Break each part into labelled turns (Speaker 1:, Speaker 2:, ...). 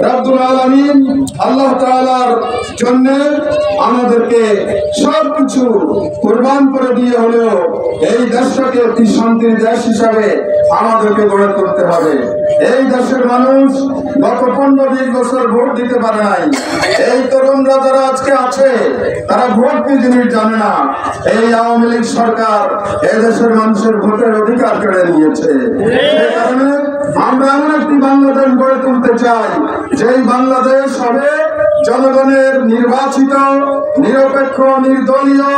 Speaker 1: রব্বুল আলামিন আল্লাহ তাআলার জন্য আমাদেরকে সবকিছু কুরবান করে দিয়ে হলেও এই দেশটাকে একটি শান্তির দেশ হিসাবে আমাদেরকে গড়ে তুলতে হবে। এই দেশের মানুষ গত 15-20 বছর ভোট দিতে পারে নাই। এই তরুণরা যারা আজকে আছে তারা ভোট কি জিনিস জানে না। এই আওয়ামী লীগ সরকার এই দেশের মানুষের ভোটের অধিকার কেড়ে নিয়েছে। সেই কারণে আমরা এমন একটি বাংলাদেশ গড়ে তুলতে চাই যেই বাংলাদেশ হবে জনগণের নির্বাচিত, নিরপেক্ষ, নির্দলীয়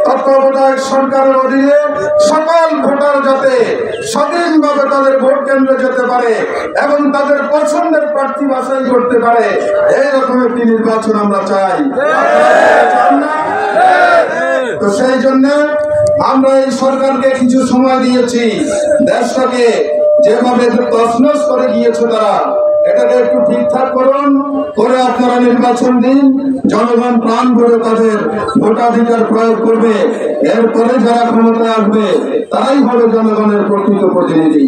Speaker 1: তত্ত্বাবধায়ক সরকারের অধীনে সকল ভোটার যাতে স্বাধীনভাবে তাদের ভোট কেন্দ্রে যেতে পারে এবং তাদের পছন্দের প্রার্থী বাছাই করতে পারে, এইরকম একটি নির্বাচন আমরা চাই। তো সেই জন্য আমরা এই সরকারকে কিছু সময় দিয়েছি। দেশটাকে যেভাবে তছনছ করে গিয়েছে তারা, এটাকে একটু ঠিকঠাক করুন, করে আপনারা নির্বাচন দিন। জনগণ প্রাণ ভরে তাদের ভোটাধিকার প্রয়োগ করবে। এরপরে যারা ক্ষমতায় আসবে তারাই হবে জনগণের প্রকৃত প্রতিনিধি।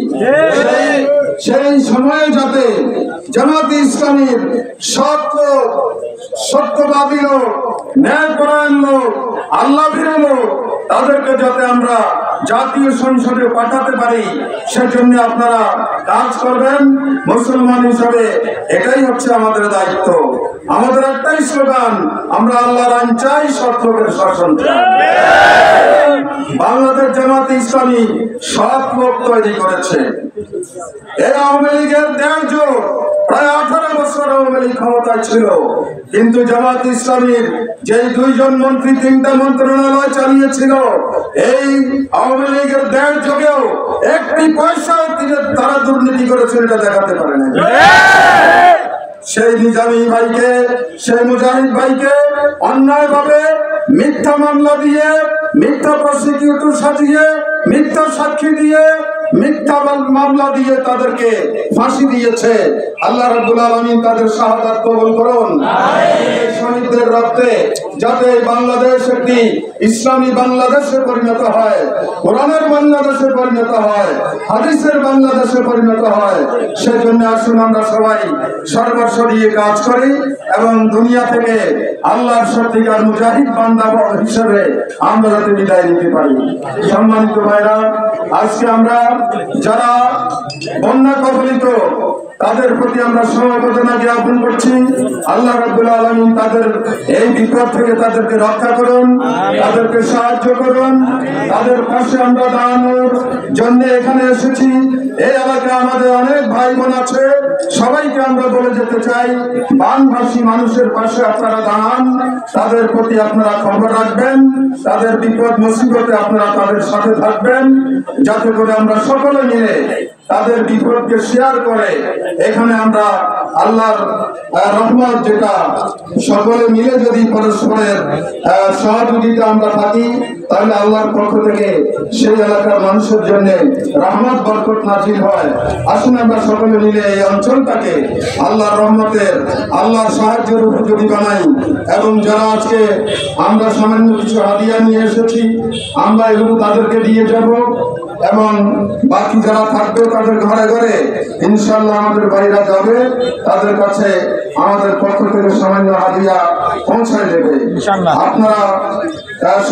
Speaker 1: সেই সময়ে যাতে জামাতে ইসলামীর সত্যবাদী লোক, ন্যায়পরায়ণ লোক, আল্লাহভীরু লোক, তাদেরকে যাতে আমরা জাতীয় সংসদে পাঠাতে পারি সেজন্য আপনারা কাজ করবেন। মুসলমান হিসাবে এটাই হচ্ছে আমাদের দায়িত্ব। আমাদের একটাই স্লোগান, আমরা আল্লাহর আইন চাই, সৎ লোকের শাসন চাই। বাংলাদেশ জামাতে ইসলামী সৎ লোক তৈরি করেছে। এই আওয়ামী লীগের 1.5 যুগ, প্রায় 18 বছর আওয়ামী লীগ ক্ষমতায় ছিল, কিন্তু জামাত ইসলামীর যে 2 জন মন্ত্রী 3টা মন্ত্রণালয় চালিয়েছিল, এই আওয়ামী লীগের 1.5 যুগেও একটি পয়সাও তারা দুর্নীতি করেছে এটা দেখাতে পারে না। সেই নিজামী ভাইকে, সেই মুজাহিদ ভাইকে অন্যায়ভাবে মিথ্যা মামলা দিয়ে, মিথ্যা প্রসিকিউটর সাজিয়ে, মিথ্যা সাক্ষী দিয়ে, মিথ্যা মামলা দিয়ে তাদেরকে ফাঁসি দিয়েছে। আল্লাহ রাব্বুল আলামিন তাদের শাহাদাত কবুল করুন। শহীদদের রক্তে যাতে বাংলাদেশ একটি ইসলামী বাংলাদেশে পরিণত হয়, কোরআনের বাংলাদেশে পরিণত হয়, হাদিসের বাংলাদেশে পরিণত হয়, সেজন্য আসুন আমরা সবাই সর্বস্ব দিয়ে কাজ করি এবং দুনিয়া থেকে আল্লাহর সত্যিকার মুজাহিদ বান্দা হিসেবে আমরা যাতে বিদায় নিতে পারি। সম্মানিত ভাইরা, আজকে আমরা যারা বন্যা কবলিত তাদের প্রতি আমরা সমবেদনা জ্ঞাপন করছি। আল্লাহ রাব্বুল আলামিন তাদের এই বিপদ থেকে তাদেরকে রক্ষা করুন, তাদেরকে সাহায্য করুন। তাদের পাশে আমরা দাঁড়ানোর জন্য এখানে এসেছি। এই এলাকায় আমাদের অনেক ভাই বোন আছে, সবাইকে আমরা বলে যেতে চাই, বানভাসী মানুষের পাশে আপনারা দাঁড়ান, তাদের প্রতি আপনারা খবর রাখবেন, তাদের বিপদ মুসিবতে আপনারা তাদের সাথে থাকবেন, যাতে করে আমরা সকলে মিলে তাদের বিপদকে শেয়ার করে এখানে আমরা আল্লাহর রহমত, যেটা সকলে মিলে যদি পরস্পরের সহযোগিতা আমরা থাকি, তাহলে আল্লাহর পক্ষ থেকে সেই এলাকার মানুষের জন্য রহমত বরকত নাজিল হয়। আসুন আমরা সকলে মিলে এই অঞ্চলটাকে আল্লাহর রহমতের, আল্লাহর সাহায্যের উপযোগী বানাই। এবং যারা আজকে আমরা সামান্য কিছু হাদিয়া নিয়ে এসেছি, আমরা এগুলো তাদেরকে দিয়ে যাব এবং বাকি যারা থাকবে তাদের ঘরে ঘরে ইনশাআল্লাহ আমাদের ভাইরা যাবে, তাদের কাছে আমাদের পক্ষ থেকে সামান্য হাদিয়া পৌঁছায় দেবে। আপনারা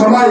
Speaker 1: সবাই